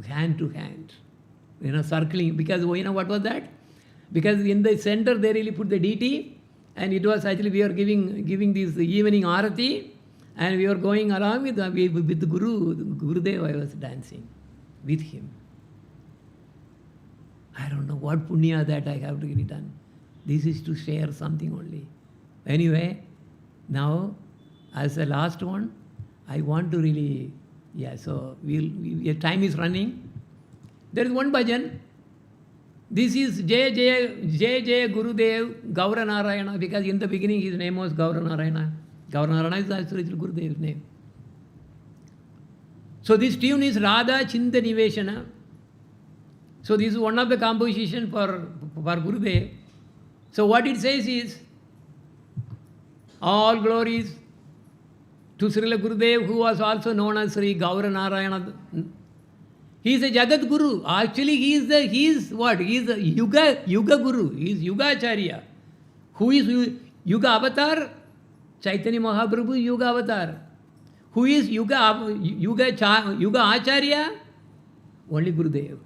Hand to hand. Circling. Because what was that? Because in the center they really put the deity, and it was actually we are giving this evening arati, and we were going along with the Gurudev. I was dancing with him. I don't know what punya that I have really done. This is to share something only. Anyway, now as the last one, I want to really, so time is running. There is one bhajan. This is Jai Jai Gurudev Gaura Narayana, because in the beginning his name was Gaura Narayana. Gaura Narayana is actually Gurudev's name. So this tune is Radha Chinta Niveshana. So this is one of the composition for Gurudev. So what it says is, all glories to Srila Gurudev, who was also known as Sri Gaura Narayana. He is a Jagat Guru. Actually, he is a Yuga Guru. He is Yuga Acharya. Who is Yuga Avatar? Chaitanya Mahaprabhu Yuga Avatar. Who is Yuga Acharya? Only Gurudev.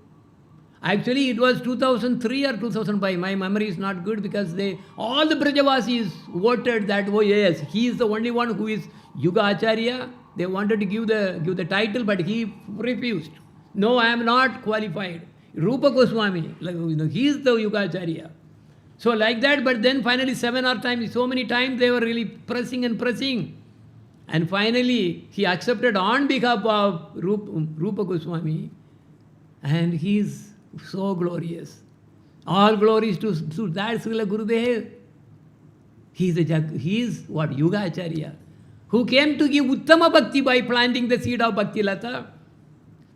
Actually, it was 2003 or 2005. My memory is not good because all the Brajavasis voted that, yes, he is the only one who is Yuga Acharya. They wanted to give the title, but he refused. No, I am not qualified. Rupa Goswami, he is the Yuga Acharya. So like that, but then finally so many times they were really pressing. And finally, he accepted on behalf of Rupa Goswami. And he is so glorious. All glories to that Srila Gurudev. He is Yuga Acharya, who came to give Uttama Bhakti by planting the seed of Bhakti Lata.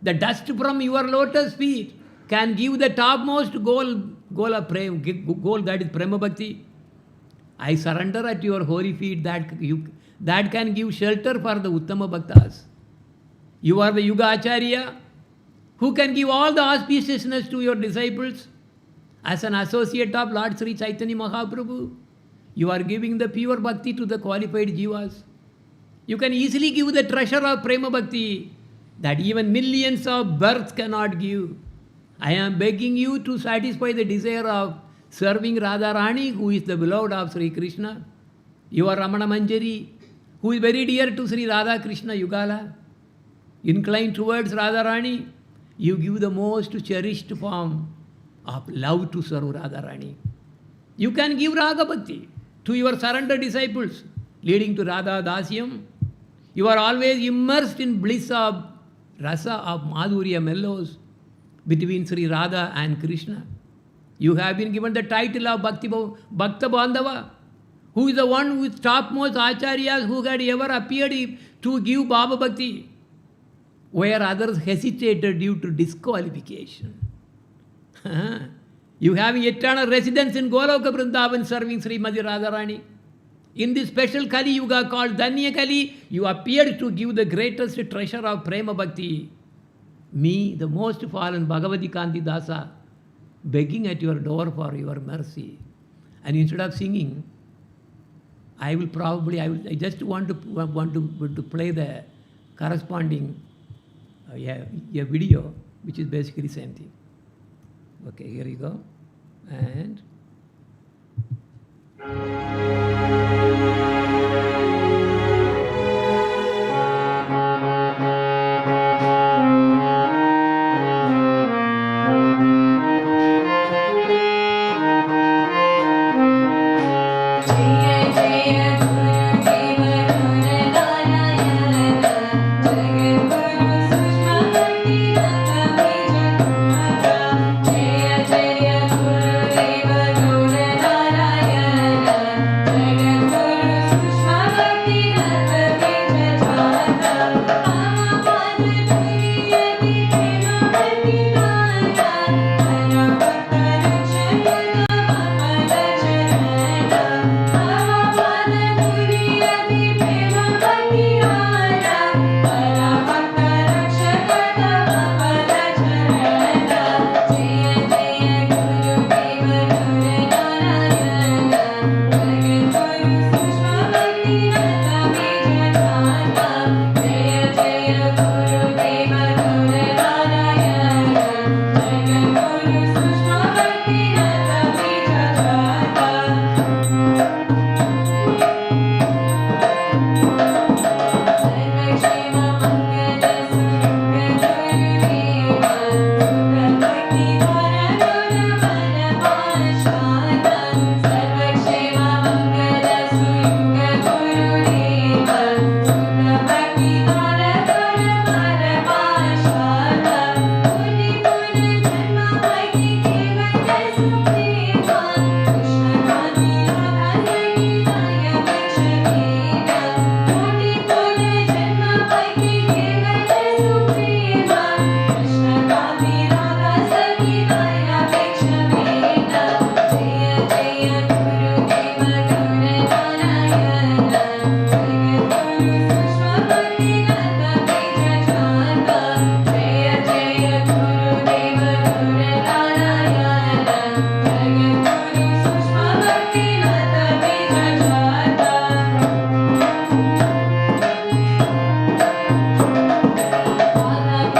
The dust from your lotus feet can give the topmost goal that is Prema Bhakti. I surrender at your holy feet that can give shelter for the Uttama Bhaktas. You are the Yuga Acharya who can give all the auspiciousness to your disciples. As an associate of Lord Sri Chaitanya Mahaprabhu, you are giving the pure bhakti to the qualified jivas. You can easily give the treasure of prema bhakti that even millions of births cannot give. I am begging you to satisfy the desire of serving Radharani, who is the beloved of Sri Krishna. You are Ramana Manjari, who is very dear to Sri Radha Krishna Yugala. Inclined towards Radharani, you give the most cherished form of love to serve Radharani. You can give Raga Bhakti to your surrendered disciples, leading to Radha Dasyam. You are always immersed in bliss of rasa of Madhurya mellows between Sri Radha and Krishna. You have been given the title of Bhakta Bandhava, who is the one with topmost acharyas who had ever appeared to give Baba Bhakti, where others hesitated due to disqualification. You have eternal residence in Goloka Vrindavan serving Srimati Radharani. In this special Kali Yuga called Dhanya Kali, you appeared to give the greatest treasure of Prema Bhakti. Me, the most fallen Bhagavati Kanti Dasa, begging at your door for your mercy. And instead of singing, I just want to play the corresponding a video, which is basically the same thing. Okay, here you go. And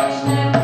Krishna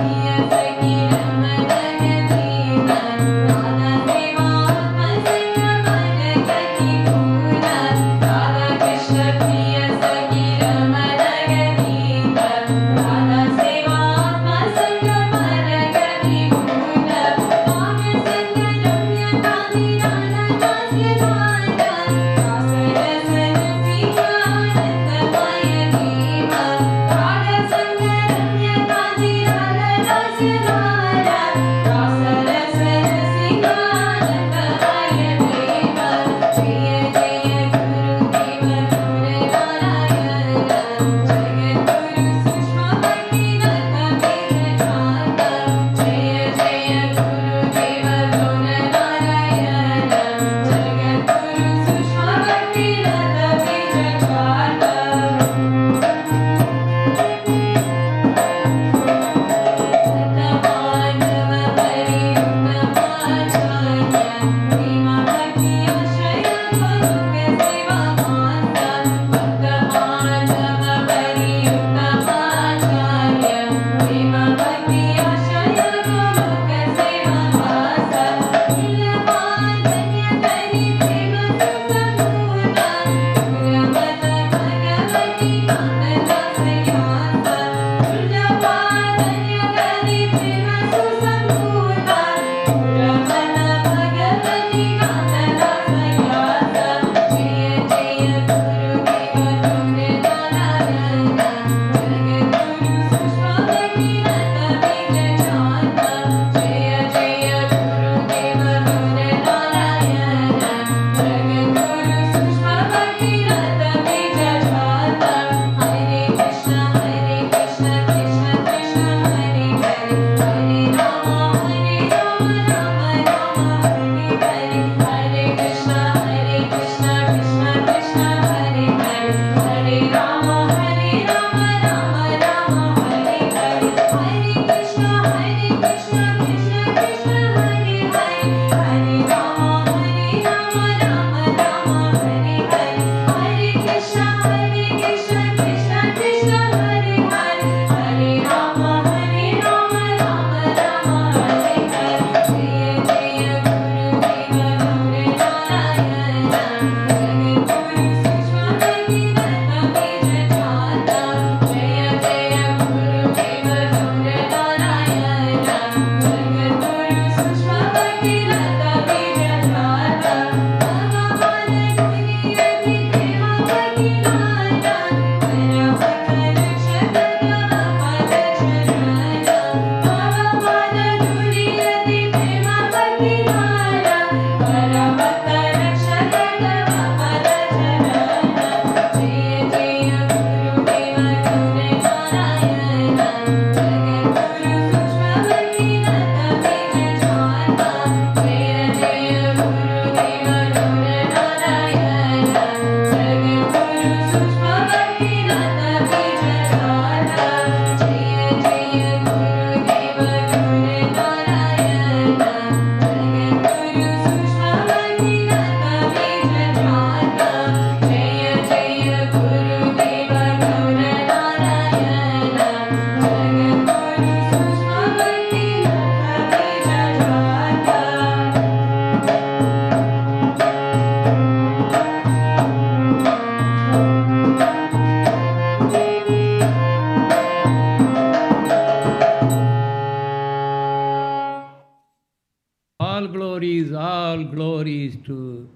all glories to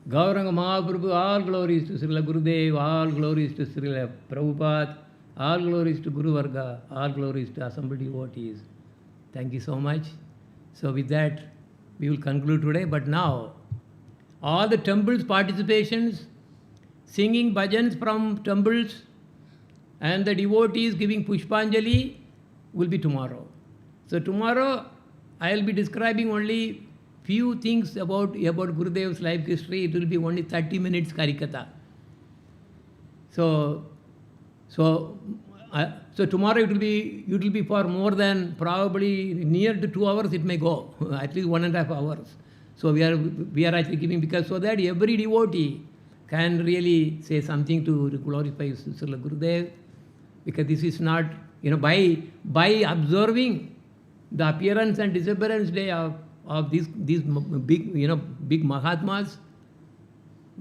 Gauranga Mahaprabhu, all glories to Srila Gurudev, all glories to Srila Prabhupada, all glories to Guru Varga, all glories to assembled devotees. Thank you so much. So with that, we will conclude today. But now, all the temples participations, singing bhajans from temples, and the devotees giving Pushpanjali will be tomorrow. So tomorrow, I will be describing only few things about Gurudev's life history. It will be only 30 minutes Karikatha. So tomorrow it will be for more than probably near to 2 hours it may go, at least 1.5 hours. So we are actually giving, because so that every devotee can really say something to glorify Srila Gurudev, because this is not, by observing the appearance and disappearance day of these big, big Mahatmas,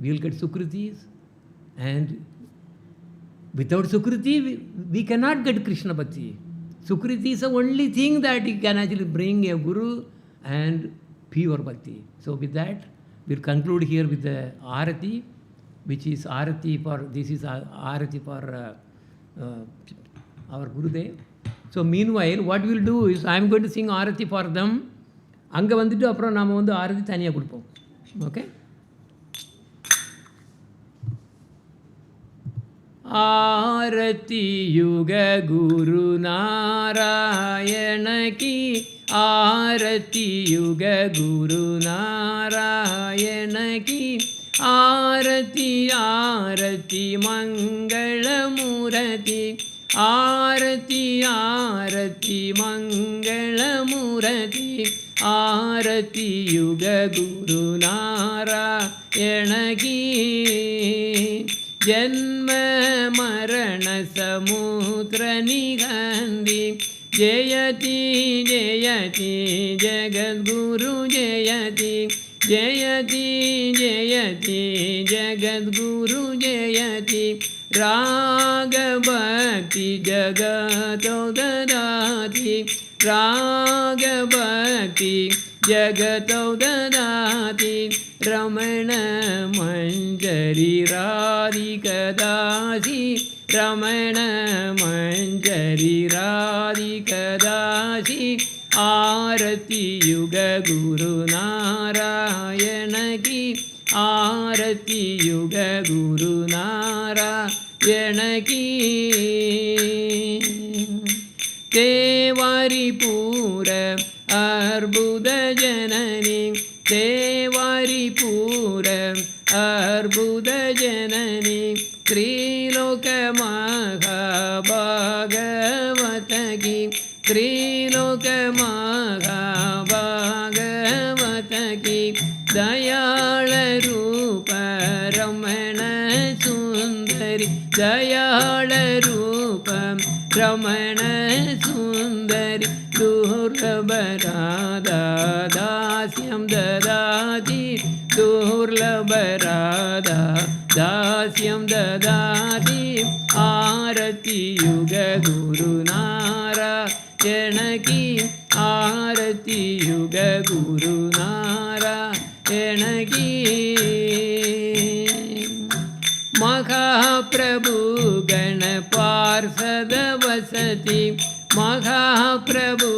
we will get Sukritis, and without Sukriti, we cannot get Krishna Bhakti. Sukriti is the only thing that can actually bring a Guru and pure Bhakti. So with that, we'll conclude here with the Arati, which is Arati for our Gurudev. So meanwhile, what we'll do is, I'm going to sing Arati for them. அங்கே வந்துட்டு அப்புறம் நாம் ஆரத்தி தனியாக கொடுப்போம். Okay. आरती युग गुरु नारायण की, आरती युग गुरु नारायण की, आरती आरती मंगल मूर्ति, आरती आरती मंगल मूर्ति, आरती युग गुरु नारायण की। जन्म मरण समुद्र निगंधि, जयति जयति जगद्गुरु जयति, जयति जयति जगद्गुरु जयति, राग भक्ति जगतो ददाति, राग भक्ति जगतो ददाति, रमण मंजरी राधिकदासी, रमण मंजरी राधिकदासी, आरती युग गुरु नारायण की, आरती युग गुरु नारायण की। देवारिपूर अर्बुद जननी, देवारिपूर अर्बुद जननी, त्रिलोक महाभागवत की, त्रिलोकमहाभागवत की दयाल रूप रमण सुंदरी दयाल रूप रमण सुंदरी दुर्लभ राधा दास्यं ददाति दुर्लभ राधा दास्यं ददाति आरती युग गुरुनारायण की आरती युग गुरुनारायण की महाप्रभु गण पार्षद वसति महाप्रभु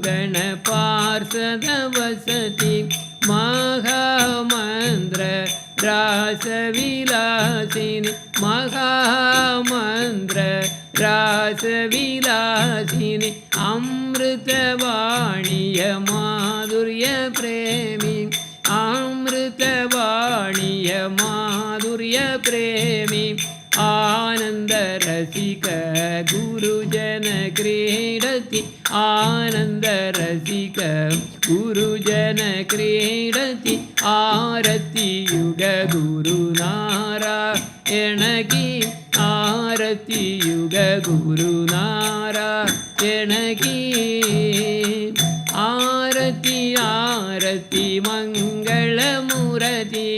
गण पार्षद वसति महामंद्र रासविलासिनी महामंद्र रासविलासिनी अमृतवाणीय माधुर्य प्रेमी अमृतवाणीय माधुर्य प्रेमी आनंद रसिक गुरुजन क्रीडति आनंद रसिक गुरुजन क्रीडति आरती युग गुरुनारायण की आरती युग गुरुनारायण की आरती आरती मंगलमूर्ति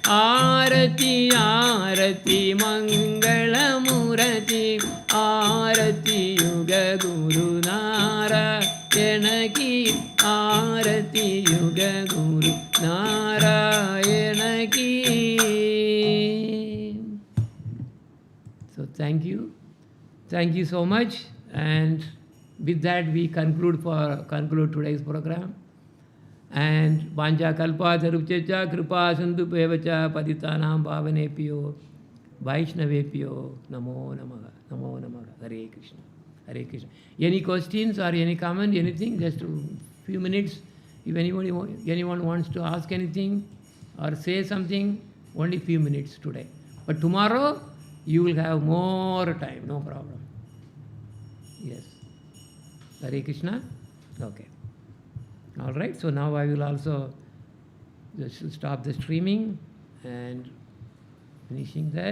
आरती आरती मंगलमूर्ति आरती युग गुरुनारायण की आरती युग गुरुनारायण की. So thank you so much, and with that we conclude today's program. And Vanja Kalpa Tarupchecha Kripa Sindhu Pevacha Patitanam Bhavanepyo Vaishnavepyo Namo Namaha Namo Namaha Hare Krishna Hare Krishna. Any questions or any comment, anything? Just a few minutes. If anyone wants to ask anything or say something, only few minutes today. But tomorrow you will have more time, no problem. Yes. Hare Krishna? Okay. All right, so now I will also just stop the streaming and finishing that.